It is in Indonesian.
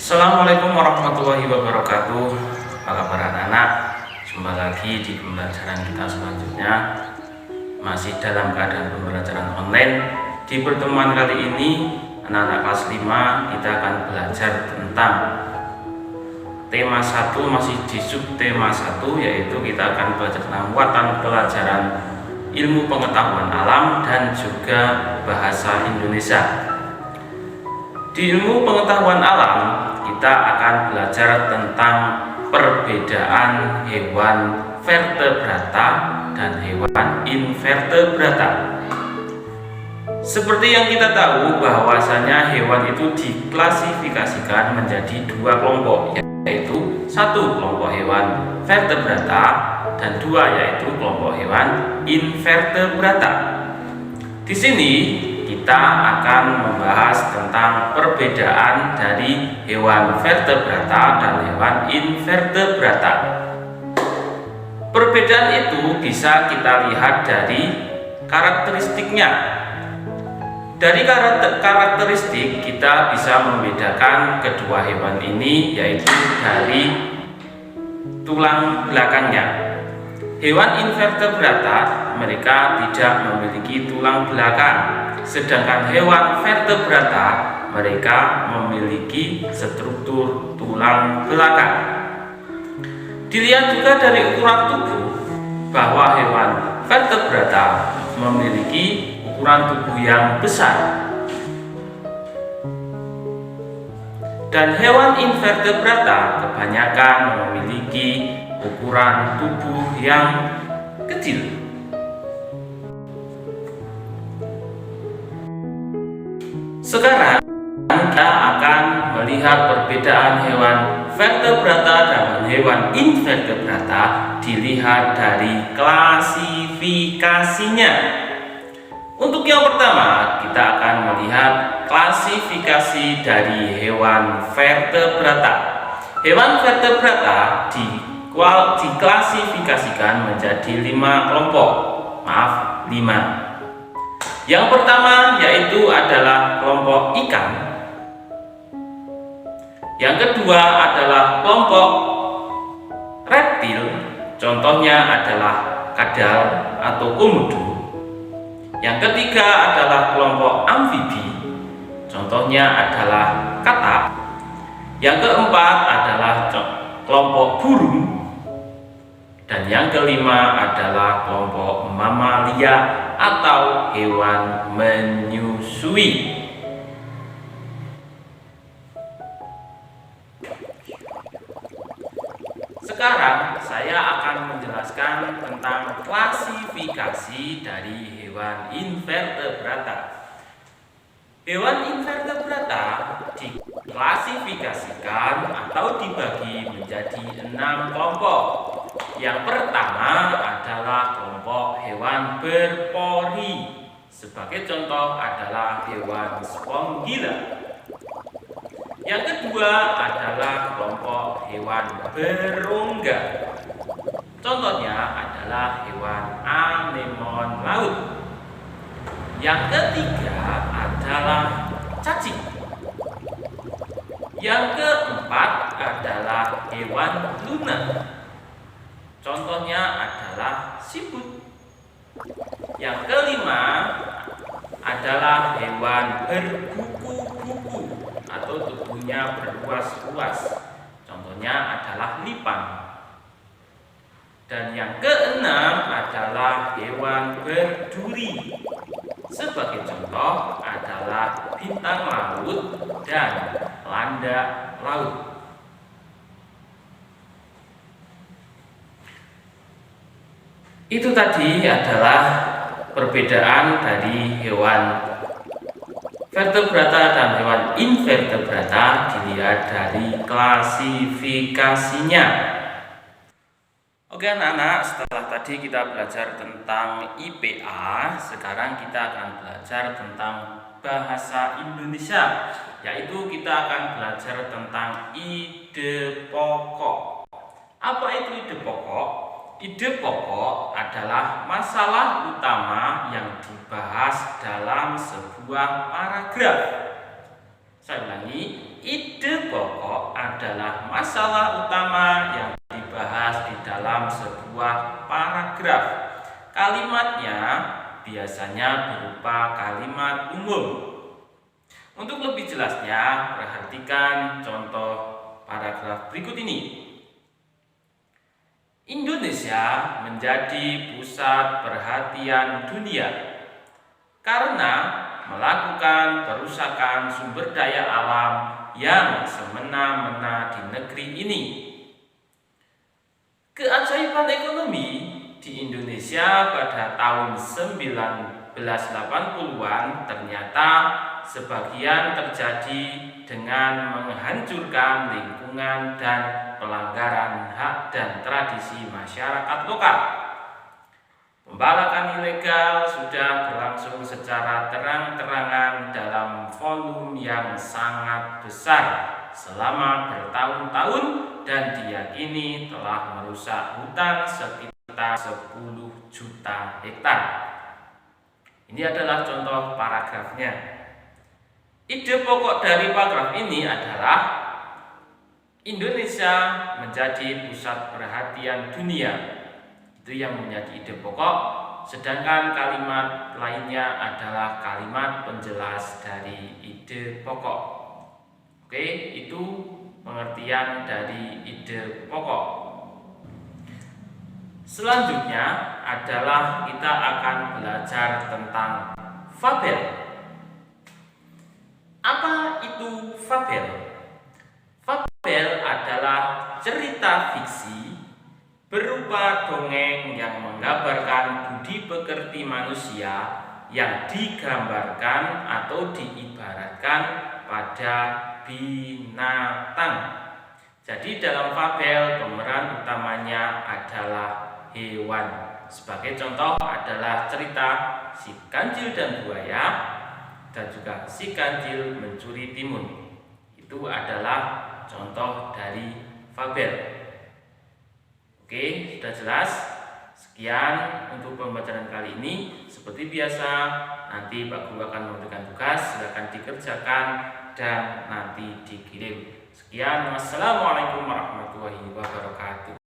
Assalamualaikum warahmatullahi wabarakatuh. Apa kabar anak-anak? Jumpa lagi di pembelajaran kita selanjutnya. Masih dalam keadaan pembelajaran online. Di pertemuan kali ini anak-anak kelas 5 kita akan belajar tentang tema 1, masih di subtema 1, yaitu kita akan belajar tentang muatan pelajaran ilmu pengetahuan alam dan juga bahasa Indonesia. Di ilmu pengetahuan alam kita akan belajar tentang perbedaan hewan vertebrata dan hewan invertebrata. Seperti yang kita tahu bahwasanya hewan itu diklasifikasikan menjadi dua kelompok, yaitu satu kelompok hewan vertebrata dan dua yaitu kelompok hewan invertebrata. Di sini kita akan membahas tentang perbedaan dari hewan vertebrata dan hewan invertebrata. Perbedaan itu bisa kita lihat dari karakteristiknya. Dari karakteristik kita bisa membedakan kedua hewan ini, yaitu dari tulang belakangnya. Hewan invertebrata mereka tidak memiliki tulang belakang, sedangkan hewan vertebrata mereka memiliki struktur tulang belakang. Dilihat juga dari ukuran tubuh bahwa hewan vertebrata memiliki ukuran tubuh yang besar, dan hewan invertebrata kebanyakan memiliki ukuran tubuh yang kecil. Sekarang kita akan melihat perbedaan hewan vertebrata dan hewan invertebrata dilihat dari klasifikasinya. Untuk yang pertama, kita akan melihat klasifikasi dari hewan vertebrata. Hewan vertebrata diklasifikasikan menjadi 5 kelompok. 5. Yang pertama yaitu adalah kelompok ikan. Yang kedua adalah kelompok reptil, contohnya adalah kadal atau komodo. Yang ketiga adalah kelompok amfibi, contohnya adalah katak. Yang keempat adalah kelompok burung, dan yang kelima adalah kelompok mamalia atau hewan menyusui. Sekarang saya akan menjelaskan tentang klasifikasi dari hewan invertebrata. Hewan invertebrata diklasifikasikan atau dibagi menjadi 6 kelompok. Yang pertama adalah kelompok hewan berpori. Sebagai contoh adalah hewan spongila. Yang kedua adalah kelompok hewan berongga. Contohnya adalah hewan anemon laut. Yang ketiga adalah cacing. Yang keempat adalah hewan lunak. Contohnya adalah siput. Yang kelima adalah hewan berbuku-buku atau tubuhnya berluas-luas. Contohnya adalah lipan. Dan yang keenam adalah hewan berduri. Sebagai contoh adalah bintang laut dan landak laut. Itu tadi adalah perbedaan dari hewan vertebrata dan hewan invertebrata dilihat dari klasifikasinya. Oke anak-anak, setelah tadi kita belajar tentang IPA, sekarang kita akan belajar tentang bahasa Indonesia, yaitu kita akan belajar tentang ide pokok. Apa itu ide pokok? Ide pokok adalah masalah utama yang dibahas dalam sebuah paragraf. Saya ulangi, ide pokok pokok adalah masalah utama yang dibahas di dalam sebuah paragraf. Kalimatnya biasanya berupa kalimat umum. Untuk lebih jelasnya, perhatikan contoh paragraf berikut ini. Indonesia menjadi pusat perhatian dunia karena melakukan perusakan sumber daya alam yang semena-mena di negeri ini. Keajaiban ekonomi di Indonesia pada tahun 1980-an ternyata sebagian terjadi dengan menghancurkan lingkungan dan pelanggaran hak dan tradisi masyarakat lokal. Pembalakan ilegal sudah berlangsung secara terang-terangan dalam volume yang sangat besar selama bertahun-tahun dan diyakini telah merusak hutan sekitar 10 juta hektar. Ini adalah contoh paragrafnya. Ide pokok dari paragraf ini adalah Indonesia menjadi pusat perhatian dunia. Itu yang menjadi ide pokok, sedangkan kalimat lainnya adalah kalimat penjelas dari ide pokok. Oke, itu pengertian dari ide pokok. Selanjutnya adalah kita akan belajar tentang fabel. Apa itu fabel? Fabel adalah cerita fiksi berupa dongeng yang menggambarkan budi pekerti manusia yang digambarkan atau diibaratkan pada binatang. Jadi dalam fabel pemeran utamanya adalah hewan. Sebagai contoh adalah cerita si kancil dan buaya dan juga si kancil mencuri timun. Itu adalah contoh dari fabel. Oke, sudah jelas? Sekian untuk pembelajaran kali ini. Seperti biasa, nanti Pak Guru akan memberikan tugas, silakan dikerjakan dan nanti dikirim. Sekian, wassalamualaikum warahmatullahi wabarakatuh.